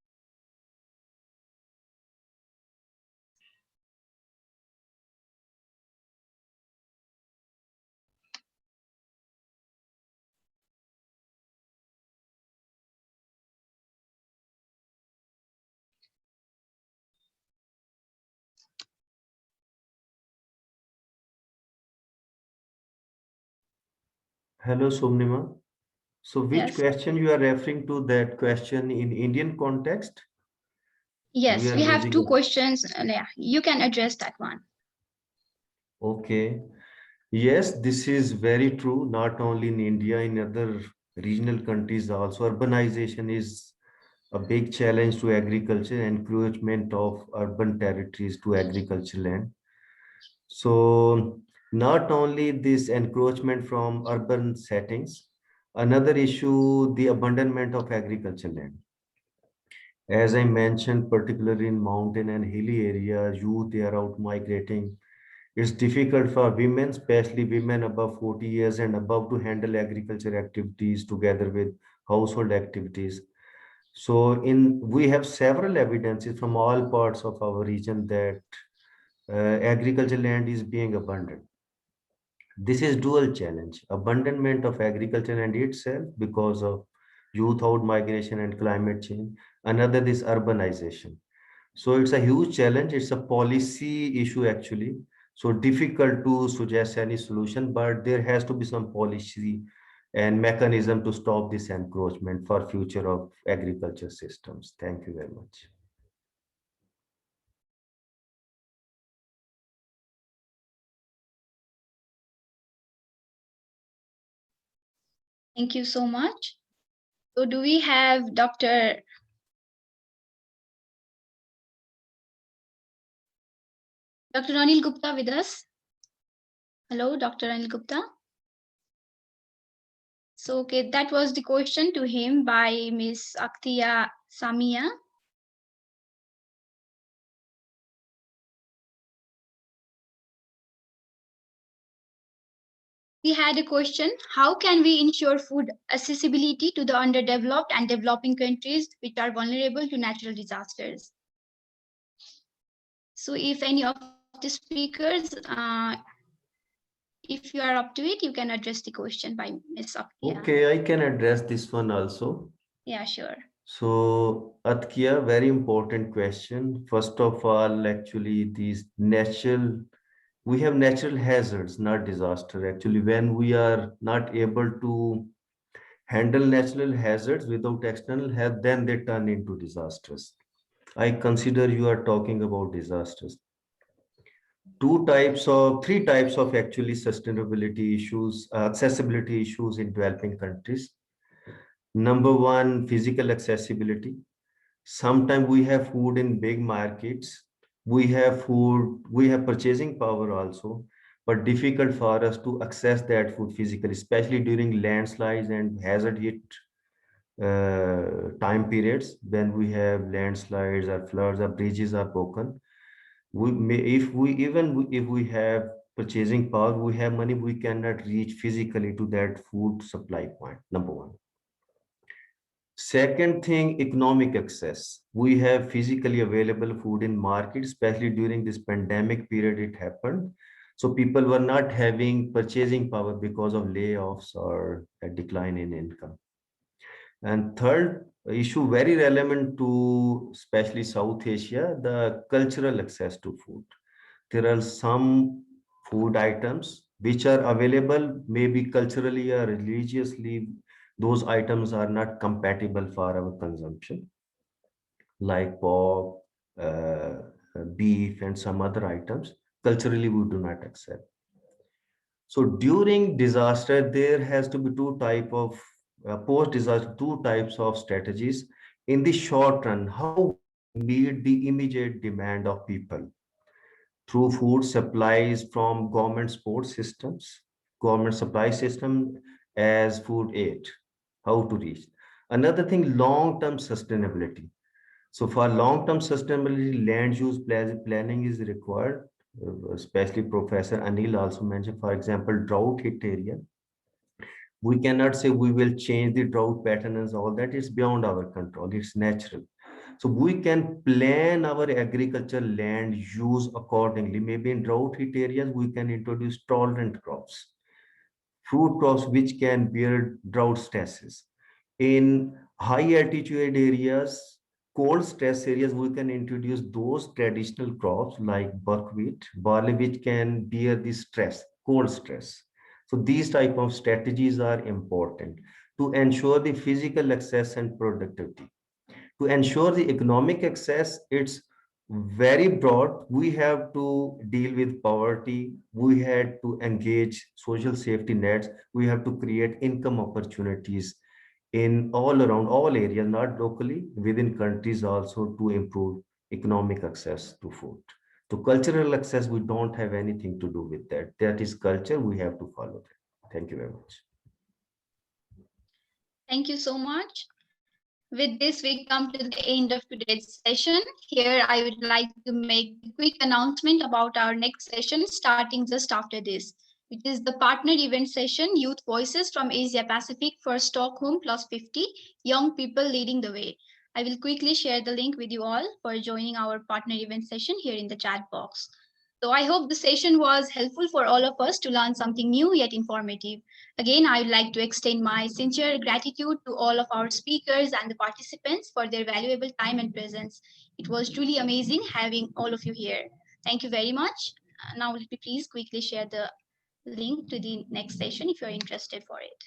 [SPEAKER 1] Hello, Somnima. So which
[SPEAKER 2] Yes.
[SPEAKER 1] question you are referring to, that question in Indian context?
[SPEAKER 2] Yes,
[SPEAKER 1] are
[SPEAKER 2] we have
[SPEAKER 1] losing
[SPEAKER 2] two
[SPEAKER 1] a-
[SPEAKER 2] questions. Yeah, you can address that one.
[SPEAKER 1] Okay. Yes, this is very true. Not only in India, in other regional countries also, urbanization is a big challenge to agriculture, encroachment of urban territories to agricultural land. So not only this encroachment from urban settings, another issue, the abandonment of agricultural land. As I mentioned, particularly in mountain and hilly areas, youth, they are out migrating. It's difficult for women, especially women above 40 years and above, to handle agriculture activities together with household activities. So we have several evidences from all parts of our region that agricultural land is being abandoned. This is dual challenge: abandonment of agriculture land itself because of youth out migration and climate change. Another, this urbanization. So it's a huge challenge. It's a policy issue actually. So difficult to suggest any solution, but there has to be some policy and mechanism to stop this encroachment for future of agriculture systems. Thank you very much.
[SPEAKER 2] Thank you so much. So do we have Dr. Anil Gupta with us? Hello, Dr. Anil Gupta. So, okay, that was the question to him by Ms. Akhtia Samia. We had a question: how can we ensure food accessibility to the underdeveloped and developing countries which are vulnerable to natural disasters? So if any of the speakers, if you are up to it, you can address the question by Ms. Akhtia.
[SPEAKER 1] Okay, I can address this one also.
[SPEAKER 2] Yeah, sure.
[SPEAKER 1] So, Atkia, very important question. First of all, actually, we have natural hazards, not disaster. Actually, when we are not able to handle natural hazards without external help, then they turn into disasters. I consider you are talking about disasters. Three types of actually sustainability issues, accessibility issues in developing countries. Number one, physical accessibility. Sometimes we have food in big markets, We have food, we have purchasing power also, but difficult for us to access that food physically, especially during landslides and hazard hit time periods when we have landslides or floods or bridges are broken. We may, if we have purchasing power, we have money, we cannot reach physically to that food supply point, number one. Second thing, economic access. We have physically available food in market, especially during this pandemic period it happened. So people were not having purchasing power because of layoffs or a decline in income. And third issue, very relevant to especially South Asia, the cultural access to food. There are some food items which are available, maybe culturally or religiously, those items are not compatible for our consumption, like pork, beef, and some other items. Culturally, we do not accept. So during disaster, there has to be post-disaster, two types of strategies. In the short run, how meet the immediate demand of people through food supplies from government support systems, government supply system as food aid, how to reach. Another thing, long-term sustainability. So for long-term sustainability, land use planning is required, especially Professor Anil also mentioned, for example, drought hit area. We cannot say we will change the drought pattern and all that. It's beyond our control. It's natural. So we can plan our agriculture land use accordingly. Maybe in drought hit areas, we can introduce tolerant crops, fruit crops which can bear drought stresses. In high altitude areas, cold stress areas, we can introduce those traditional crops like buckwheat, barley, which can bear the stress, cold stress. So these type of strategies are important to ensure the physical access and productivity. To ensure the economic access, it's very broad. We have to deal with poverty. We had to engage social safety nets. We have to create income opportunities in all around all areas, not locally, within countries also, to improve economic access to food. To cultural access, we don't have anything to do with that. That is culture. We have to follow that. Thank you very much.
[SPEAKER 2] Thank you so much. With this, we come to the end of today's session. Here, I would like to make a quick announcement about our next session starting just after this, which is the partner event session, Youth Voices from Asia Pacific for Stockholm Plus 50, Young People Leading the Way. I will quickly share the link with you all for joining our partner event session here in the chat box. So I hope the session was helpful for all of us to learn something new yet informative. Again, I would like to extend my sincere gratitude to all of our speakers and the participants for their valuable time and presence. It was truly amazing having all of you here. Thank you very much. Now, let me please quickly share the link to the next session if you're interested for it.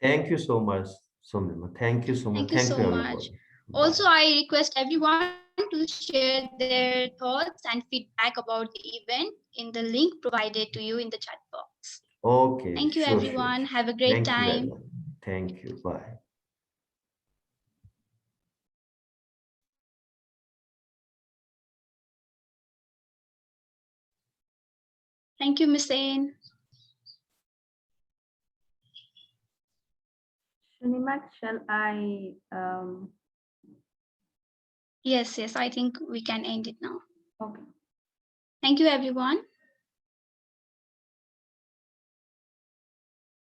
[SPEAKER 1] Thank you so much, Sumima. Thank you so much.
[SPEAKER 2] Thank you so much. Also, I request everyone to share their thoughts and feedback about the event in the link provided to you in the chat box.
[SPEAKER 1] Okay.
[SPEAKER 2] Thank you,
[SPEAKER 1] sure,
[SPEAKER 2] everyone.
[SPEAKER 1] Sure.
[SPEAKER 2] Have a great
[SPEAKER 1] Thank you very
[SPEAKER 2] time.
[SPEAKER 1] much. Thank you. Bye.
[SPEAKER 2] Thank you, Ms. Ain.
[SPEAKER 4] Shunimat, shall I?
[SPEAKER 2] Yes, I think we can end it now.
[SPEAKER 4] Okay.
[SPEAKER 2] Thank you, everyone.